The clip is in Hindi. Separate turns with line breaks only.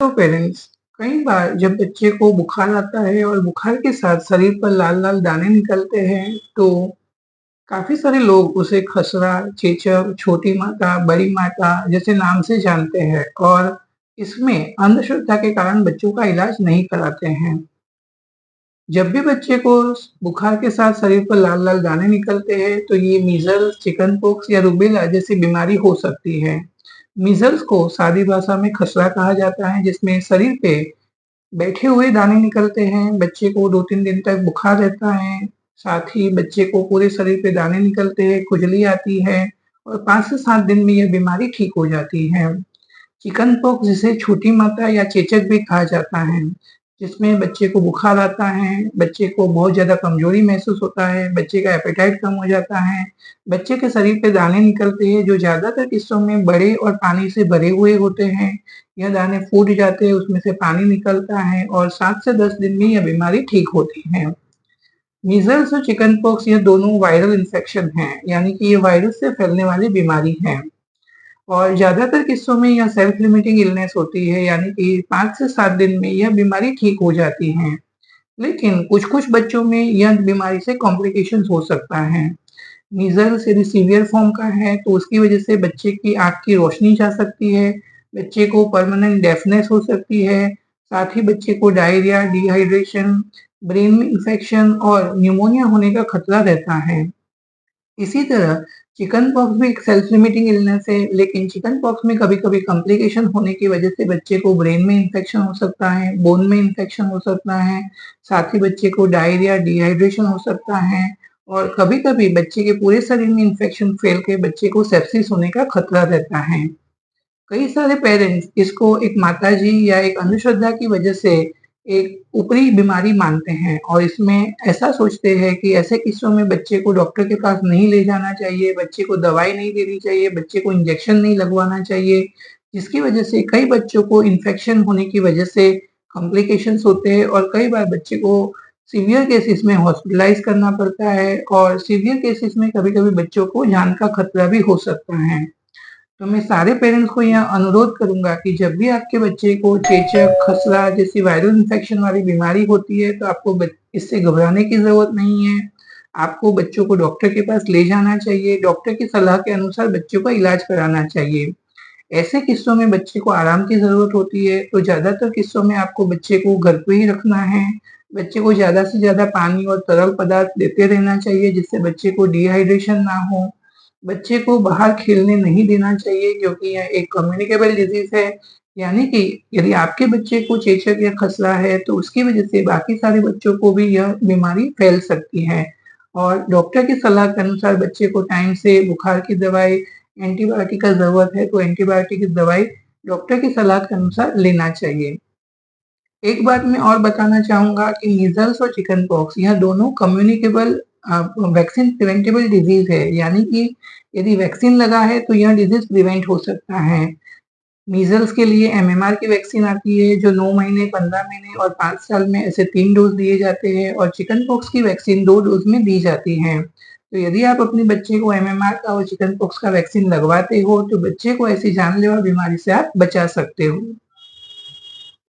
तो पेरेंट्स कई बार जब बच्चे को बुखार आता है और बुखार के साथ शरीर पर लाल-लाल दाने निकलते हैं, तो काफ़ी सारे लोग उसे खसरा, चेचक, छोटी माता, बड़ी माता जैसे नाम से जानते हैं और इसमें अंधश्रद्धा के कारण बच्चों का इलाज नहीं कराते हैं। जब भी बच्चे को बुखार के साथ शरीर पर लाल-लाल दाने निकलते हैं, तो ये मीज़ल्स, चिकन पॉक्स या रूबेला जैसी बीमारी हो सकती है। मीज़ल्स को सादी भाषा में खसरा कहा जाता है, जिसमें शरीर पे बैठे हुए दाने निकलते हैं, बच्चे को 2-3 दिन तक बुखार रहता है, साथ ही बच्चे को पूरे शरीर पे दाने निकलते हैं, खुजली आती है और 5 से 7 दिन में यह बीमारी ठीक हो जाती है। चिकन पॉक्स जिसे छोटी माता या चेचक भी कहा जाता है, जिसमें बच्चे को बुखार आता है, बच्चे को बहुत ज़्यादा कमज़ोरी महसूस होता है, बच्चे का एपेटाइट कम हो जाता है, बच्चे के शरीर पे दाने निकलते हैं जो ज़्यादातर किस्सों में बड़े और पानी से भरे हुए होते हैं। यह दाने फूट जाते हैं, उसमें से पानी निकलता है और 7 से 10 दिन में यह बीमारी ठीक होती है। मीज़ल्स और चिकन पॉक्स ये दोनों वायरल इन्फेक्शन हैं, यानी कि ये वायरस से फैलने वाली बीमारी है। और ज़्यादातर किस्सों में यह सेल्फ लिमिटिंग इलनेस होती है, यानी कि 5 से 7 दिन में यह बीमारी ठीक हो जाती है। लेकिन कुछ-कुछ बच्चों में यह बीमारी से कॉम्प्लिकेशंस हो सकता है। मीज़ल्स यदि सीवियर फॉर्म का है, तो उसकी वजह से बच्चे की आँख की रोशनी जा सकती है, बच्चे को परमानेंट डेफनेस हो सकती है, साथ ही बच्चे को डायरिया, डिहाइड्रेशन, ब्रेन में इन्फेक्शन और न्यूमोनिया होने का खतरा रहता है। इसी तरह चिकन पॉक्स भी एक सेल्फ लिमिटिंग इलनेस है, लेकिन चिकन पॉक्स में कभी-कभी कॉम्प्लिकेशन होने की वजह से बच्चे को ब्रेन में इन्फेक्शन हो सकता है, बोन में इन्फेक्शन हो सकता है, साथ ही बच्चे को डायरिया, डिहाइड्रेशन हो सकता है और कभी-कभी बच्चे के पूरे शरीर में इन्फेक्शन फैल के बच्चे को सेप्सिस होने का खतरा रहता है। कई सारे पेरेंट्स इसको एक माताजी या एक अंधश्रद्धा की वजह से एक ऊपरी बीमारी मानते हैं और इसमें ऐसा सोचते हैं कि ऐसे किस्सों में बच्चे को डॉक्टर के पास नहीं ले जाना चाहिए, बच्चे को दवाई नहीं देनी चाहिए, बच्चे को इंजेक्शन नहीं लगवाना चाहिए, जिसकी वजह से कई बच्चों को इन्फेक्शन होने की वजह से कॉम्प्लिकेशंस होते हैं और कई बार बच्चे को सीवियर केसेस में हॉस्पिटलाइज़ करना पड़ता है और सीवियर केसेस में कभी-कभी बच्चों को जान का खतरा भी हो सकता है। तो मैं सारे पेरेंट्स को यह अनुरोध करूँगा कि जब भी आपके बच्चे को चेचक, खसरा जैसी वायरल इन्फेक्शन वाली बीमारी होती है, तो आपको इससे घबराने की ज़रूरत नहीं है। आपको बच्चों को डॉक्टर के पास ले जाना चाहिए, डॉक्टर की सलाह के अनुसार बच्चों का इलाज कराना चाहिए। ऐसे किस्सों में बच्चे को आराम की ज़रूरत होती है, तो ज़्यादातर किस्सों में आपको बच्चे को घर पे ही रखना है। बच्चे को ज़्यादा से ज़्यादा पानी और तरल पदार्थ देते रहना चाहिए, जिससे बच्चे को डिहाइड्रेशन ना हो। बच्चे को बाहर खेलने नहीं देना चाहिए क्योंकि यह एक कम्युनिकेबल डिज़ीज़ है, यानी कि यदि आपके बच्चे को चेचक या खसरा है, तो उसकी वजह से बाकी सारे बच्चों को भी यह बीमारी फैल सकती है। और डॉक्टर की सलाह के अनुसार बच्चे को टाइम से बुखार की दवाई, एंटीबायोटिक का ज़रूरत है तो एंटीबायोटिक की दवाई डॉक्टर की सलाह के अनुसार लेना चाहिए। एक बात मैं और बताना चाहूँगा कि मीज़ल्स और चिकन पॉक्स यह दोनों कम्युनिकेबल वैक्सीन प्रिवेंटेबल डिज़ीज़ है, यानी कि यदि वैक्सीन लगा है तो यह डिज़ीज़ प्रिवेंट हो सकता है। मीज़ल्स के लिए एमएमआर की वैक्सीन आती है जो 9 महीने, 15 महीने और 5 साल में ऐसे 3 डोज़ दिए जाते हैं और चिकन पॉक्स की वैक्सीन 2 डोज़ में दी जाती है। तो यदि आप अपने बच्चे को एमएमआर का और चिकन पॉक्स का वैक्सीन लगवाते हो, तो बच्चे को ऐसी जानलेवा बीमारी से आप बचा सकते हो।